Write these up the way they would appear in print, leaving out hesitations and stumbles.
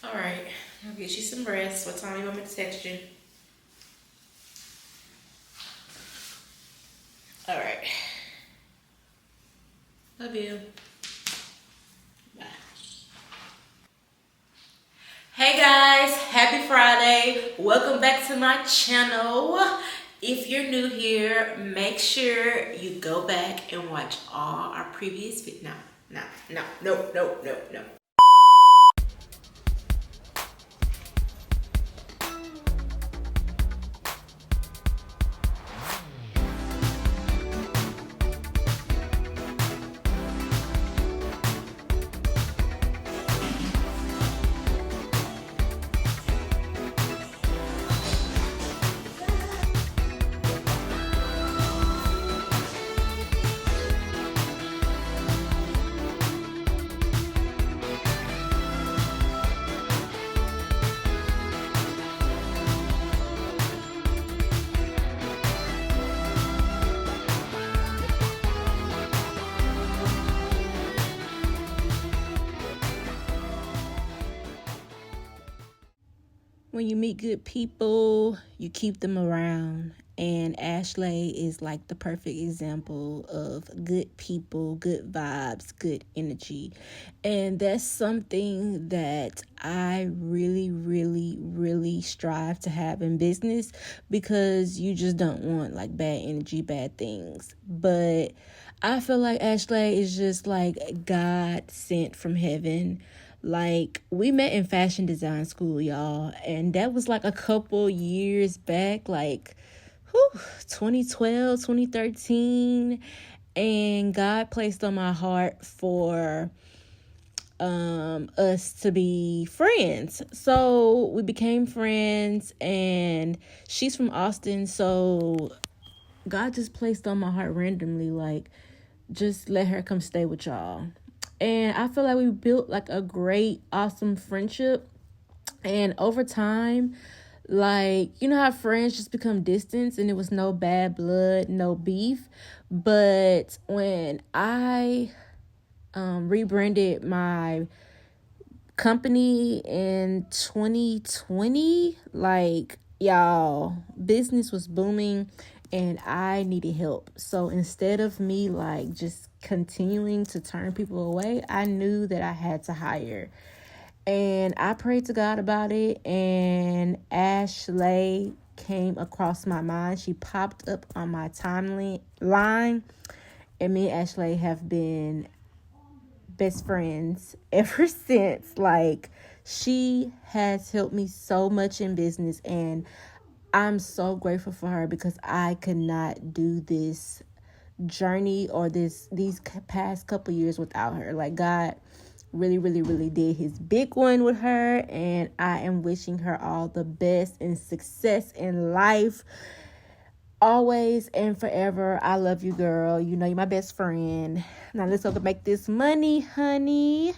All right, I'll get you some rest. What time you want me to text you? All right. Love you. Bye. Hey guys, happy Friday. Welcome back to my channel. If you're new here, make sure you go back and watch all our previous videos. No. When you meet good people, you keep them around. And Ashley is like the perfect example of good people, good vibes, good energy. And that's something that I really strive to have in business because you just don't want like bad energy, bad things. But I feel like Ashley is just like God sent from heaven. Like, we met in fashion design school, y'all, and that was like a couple years back, like, 2012, 2013. And God placed on my heart for us to be friends. So we became friends, and she's from Austin, so God just placed on my heart randomly, like, just let her come stay with y'all. And I feel like we built like a great, awesome friendship. And over time, like, you know how friends just become distance and it was no bad blood, no beef. But when I rebranded my company in 2020, like, y'all, business was booming and I needed help. So instead of me like just continuing to turn people away, I knew that I had to hire. And I prayed to God about it, and Ashley came across my mind. She popped up on my timeline, and me and Ashley have been best friends ever since. Like, she has helped me so much in business, and I'm so grateful for her because I could not do this journey or these past couple years without her. Like, God really did his big one with her, and I am wishing her all the best and success in life, always and forever. I love you, girl. You know you're my best friend. Now let's go make this money, honey.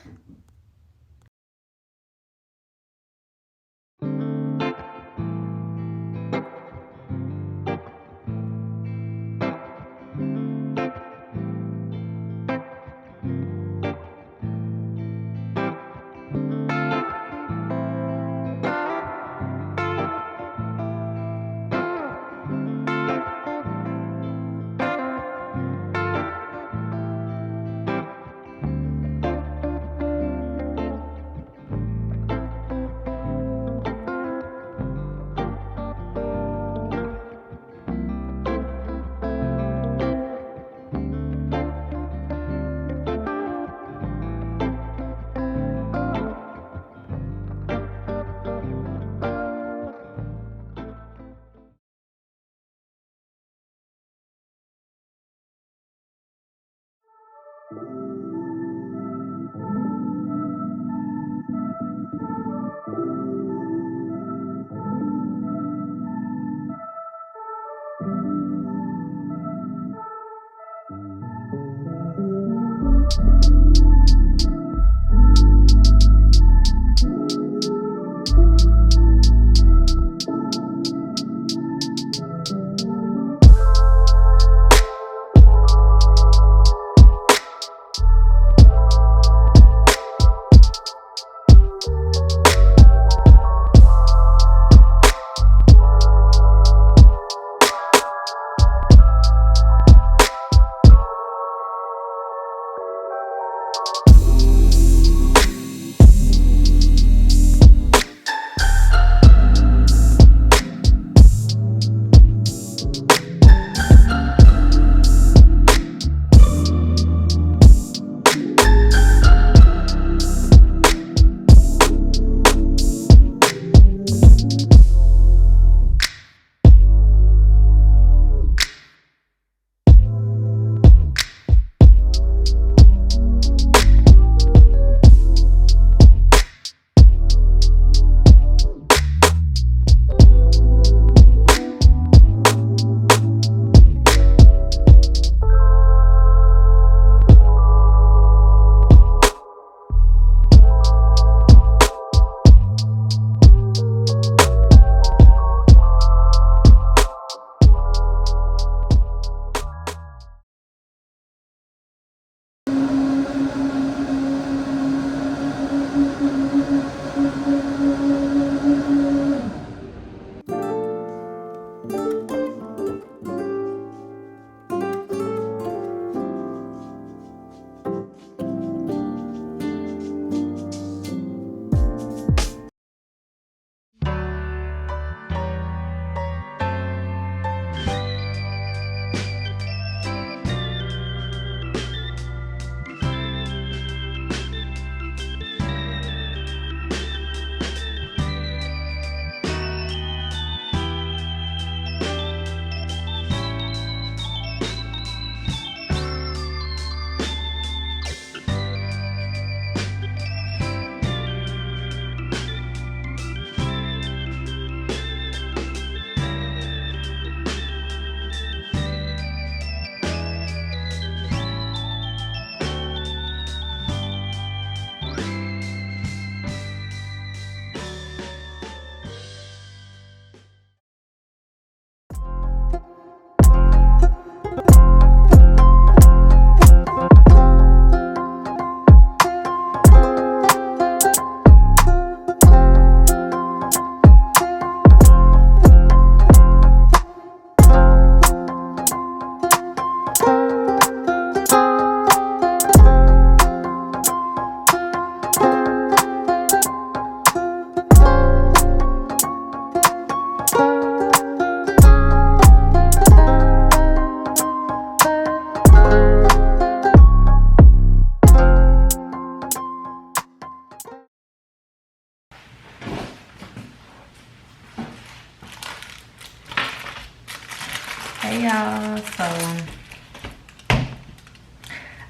Hey y'all, so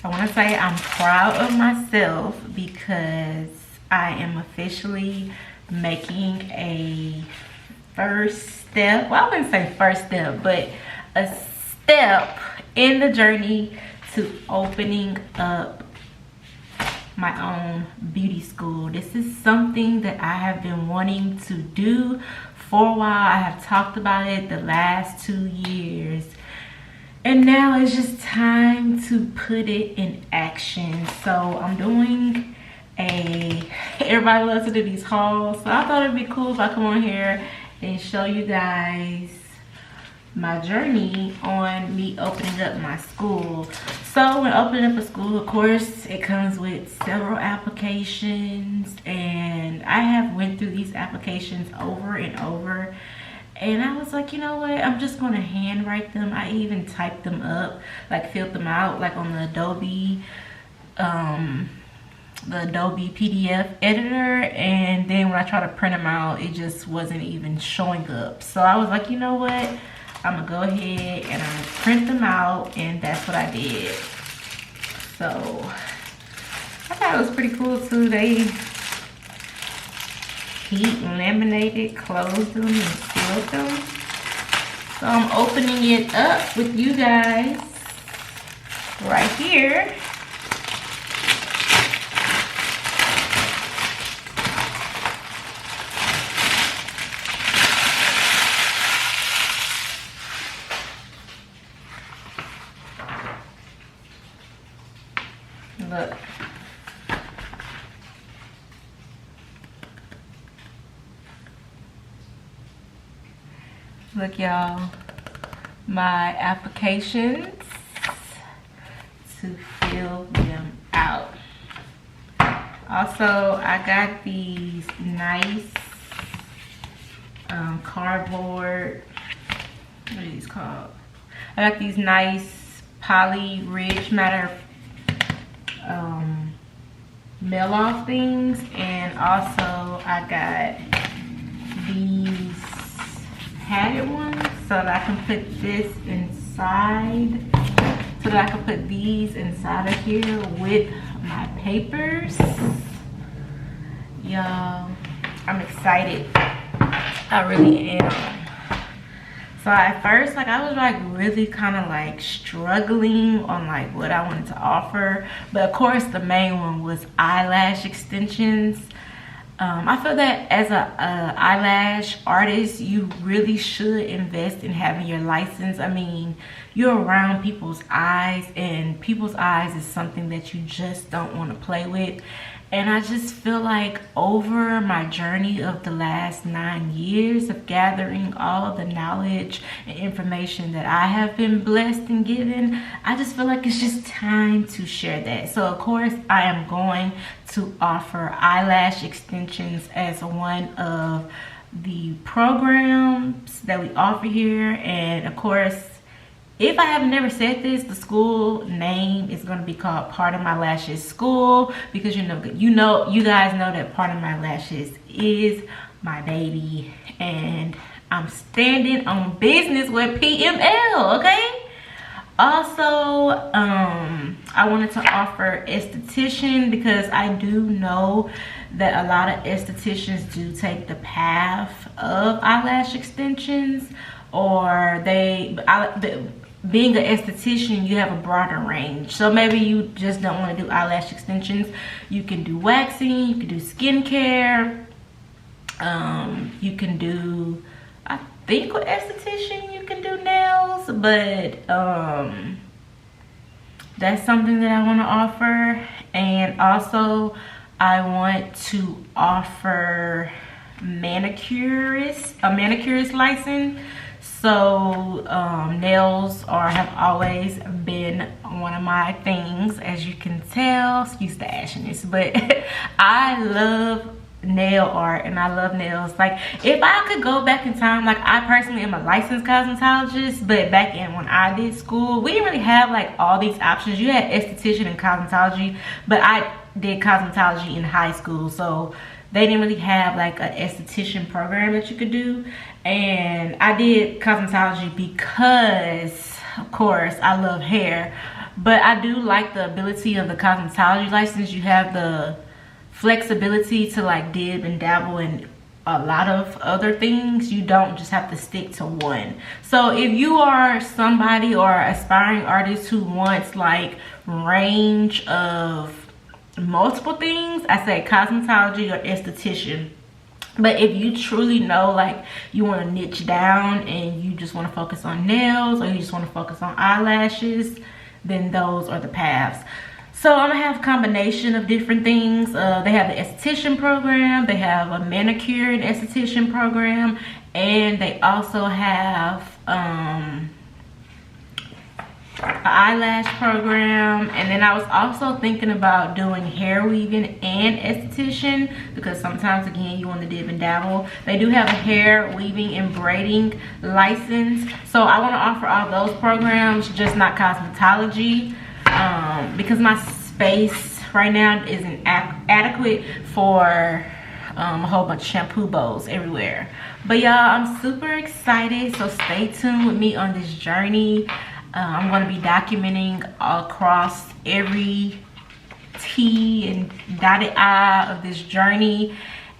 I want to say I'm proud of myself because I am officially making a first step. Well, I wouldn't say first step, but a step in the journey to opening up my own beauty school. This is something that I have been wanting to do for a while. I have talked about it the last 2 years, and now it's just time to put it in action. So I'm doing everybody loves to do these hauls, so I thought it'd be cool if I come on here and show you guys my journey on me opening up my school. So when opening up a school, of course, it comes with several applications, and I have went through these applications over and over, and I was like, you know what, I'm just going to handwrite them. I even typed them up, like filled them out like on the Adobe PDF editor, and then when I try to print them out, it just wasn't even showing up. So I was like, you know what, I'm gonna go ahead and I'm gonna print them out, and that's what I did. So I thought it was pretty cool too. They heat laminated, closed them, and sealed them. So I'm opening it up with you guys right here. Look. Look, y'all. My applications to fill them out. Also, I got these nice cardboard. What are these called? I got these nice poly rich matter mail off things, and also I got these padded ones so that I can put this inside, so that I can put these inside of here with my papers. Y'all, I'm excited. I really am. So at first, like, I was like really kind of like struggling on like what I wanted to offer, but of course the main one was eyelash extensions. I feel that as a eyelash artist, you really should invest in having your license. I mean, you're around people's eyes, and people's eyes is something that you just don't want to play with. And I just feel like over my journey of the last 9 years of gathering all the knowledge and information that I have been blessed and given, I just feel like it's just time to share that. So of course, I am going to offer eyelash extensions as one of the programs that we offer here. And of course, if I have never said this, the school name is going to be called Part of My Lashes School, because you guys know that Part of My Lashes is my baby, and I'm standing on business with PML, okay? Also, I wanted to offer esthetician, because I do know that a lot of estheticians do take the path of eyelash extensions, or being an esthetician, you have a broader range. So maybe you just don't want to do eyelash extensions. You can do waxing, you can do skincare, you can do, I think with esthetician you can do nails, but that's something that I want to offer. And also I want to offer a manicurist license. So nails have always been one of my things, as you can tell. Excuse the ashiness, but I love nail art and I love nails. Like, if I could go back in time, like, I personally am a licensed cosmetologist, but back in when I did school, we didn't really have like all these options. You had esthetician and cosmetology, but I did cosmetology in high school, so they didn't really have like an esthetician program that you could do. And I did cosmetology because, of course, I love hair. But I do like the ability of the cosmetology license. You have the flexibility to like dib and dabble in a lot of other things. You don't just have to stick to one. So if you are somebody or aspiring artist who wants like range of multiple things, I say cosmetology or esthetician. But if you truly know like you want to niche down and you just want to focus on nails, or you just want to focus on eyelashes, then those are the paths. So I'm gonna have a combination of different things. They have the esthetician program, they have a manicure and esthetician program, and they also have an eyelash program. And then I was also thinking about doing hair weaving and esthetician, because sometimes again you want to dib and dabble. They do have a hair weaving and braiding license, so I want to offer all those programs, just not cosmetology, because my space right now isn't adequate for a whole bunch of shampoo bowls everywhere. But y'all, I'm super excited, so stay tuned with me on this journey. I'm going to be documenting across every T and dotted I of this journey,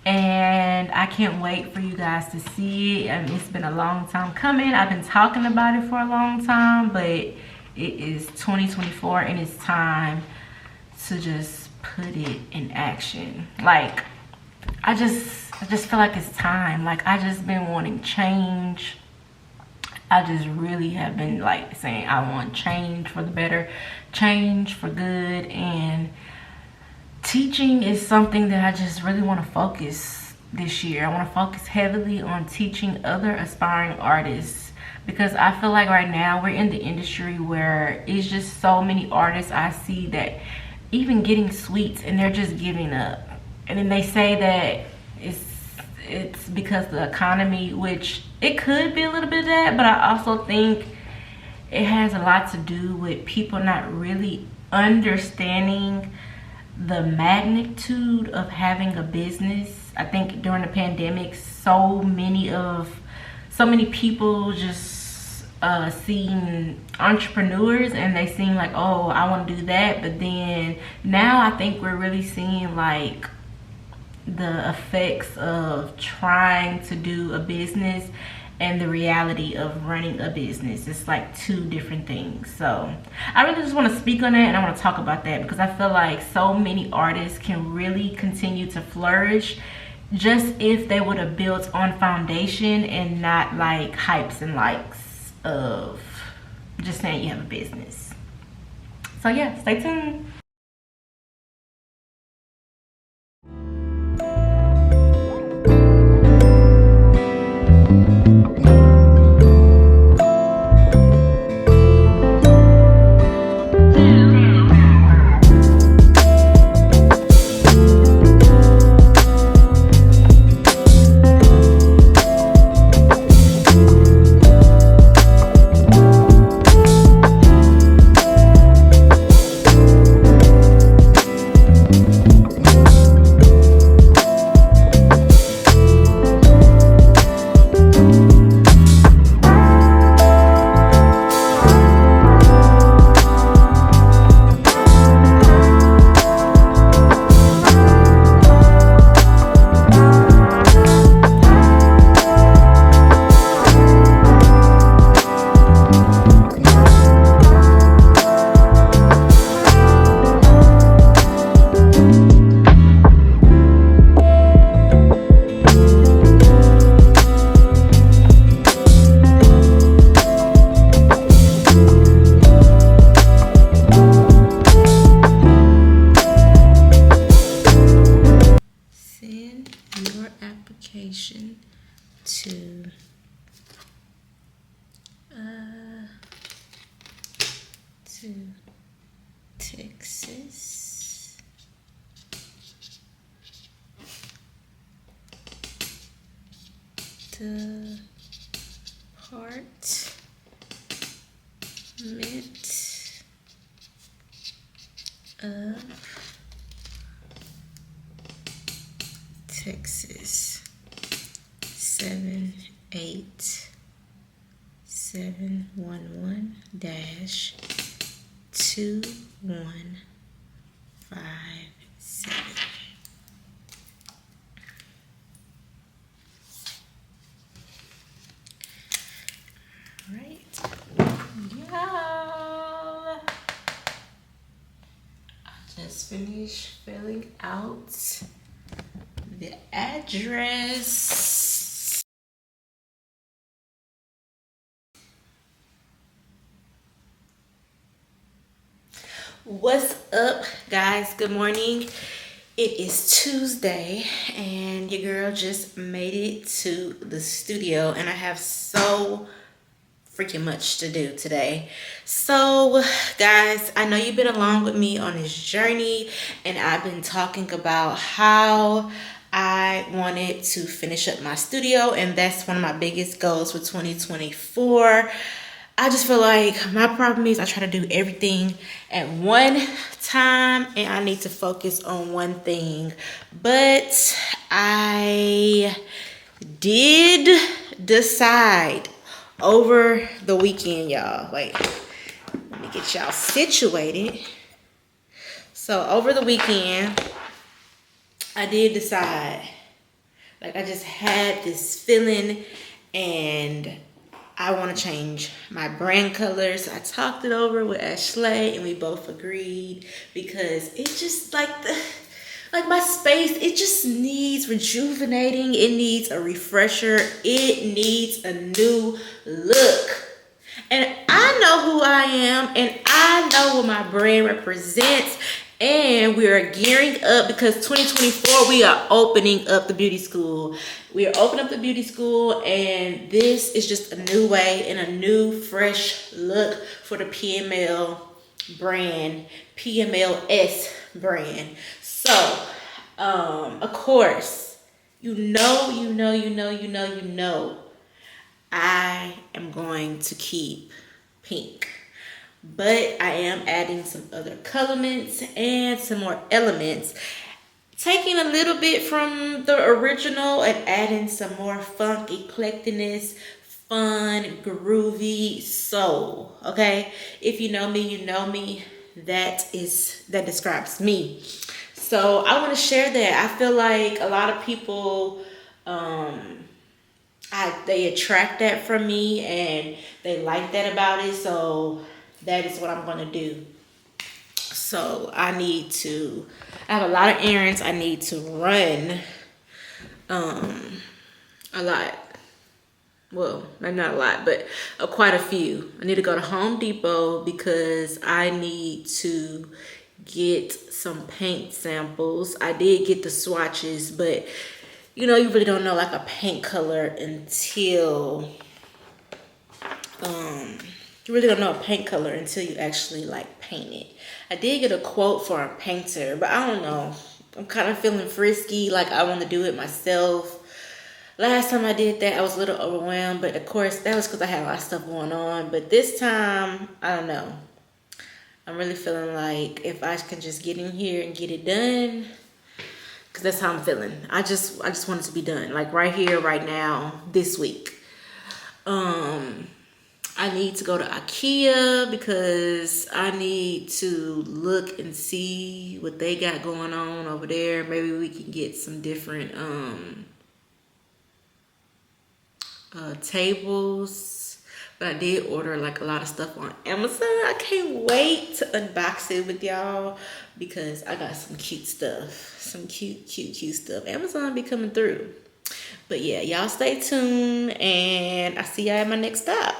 and I can't wait for you guys to see it. It's been a long time coming. I've been talking about it for a long time, but it is 2024 and it's time to just put it in action. Like, I just feel like it's time. Like, I just been wanting change. I just really have been like saying I want change for the better, change for good. And teaching is something that I just really want to focus this year. I want to focus heavily on teaching other aspiring artists, because I feel like right now we're in the industry where it's just so many artists I see that even getting suites and they're just giving up. And then they say that it's because of the economy, which it could be a little bit of that, but I also think it has a lot to do with people not really understanding the magnitude of having a business. I think during the pandemic, so many people just seen entrepreneurs and they seem like, oh, I want to do that. But then now I think we're really seeing like the effects of trying to do a business and the reality of running a business. It's like two different things. So I really just want to speak on that, and I want to talk about that, because I feel like so many artists can really continue to flourish just if they would have built on foundation and not like hypes and likes of just saying you have a business. So yeah, stay tuned. Application to Texas Department of Texas 78711-2157. Right, y'all. I just finished filling out the address. What's up, guys? Good morning. It is Tuesday and your girl just made it to the studio, and I have so freaking much to do today. So guys, I know you've been along with me on this journey, and I've been talking about how I wanted to finish up my studio, and that's one of my biggest goals for 2024. I just feel like my problem is I try to do everything at one time, and I need to focus on one thing. But I did decide over the weekend, y'all. Wait, let me get y'all situated. So over the weekend, I did decide, like, I just had this feeling, and I want to change my brand colors. I talked it over with Ashley, and we both agreed, because it just like my space, it just needs rejuvenating. It needs a refresher. It needs a new look. And I know who I am, and I know what my brand represents. And we are gearing up because 2024, we are opening up the beauty school. We are opening up the beauty school, and this is just a new way and a new fresh look for the PML brand, PMLS brand. So, of course, you know, I am going to keep pink, but I am adding some other colorments and some more elements, taking a little bit from the original and adding some more funk, eclecticness, fun, groovy soul. Okay, if you know me, you know me. That describes me. So I want to share that. I feel like a lot of people, they attract that from me, and they like that about it. So that is what I'm going to do. So I have a lot of errands I need to run. A lot. Well, not a lot, but quite a few. I need to go to Home Depot because I need to get some paint samples. I did get the swatches, but you know, you really don't know like a paint color until you really don't know a paint color until you actually like paint it. I did get a quote for a painter, but I don't know. I'm kind of feeling frisky, like I want to do it myself. Last time I did that, I was a little overwhelmed, but of course that was because I had a lot of stuff going on. But this time, I don't know. I'm really feeling like if I can just get in here and get it done, because that's how I'm feeling. I just want it to be done, like right here, right now, this week. I need to go to IKEA because I need to look and see what they got going on over there. Maybe we can get some different tables. But I did order like a lot of stuff on Amazon. I can't wait to unbox it with y'all because I got some cute stuff. Some cute stuff. Amazon be coming through. But yeah, y'all stay tuned, and I see y'all at my next stop.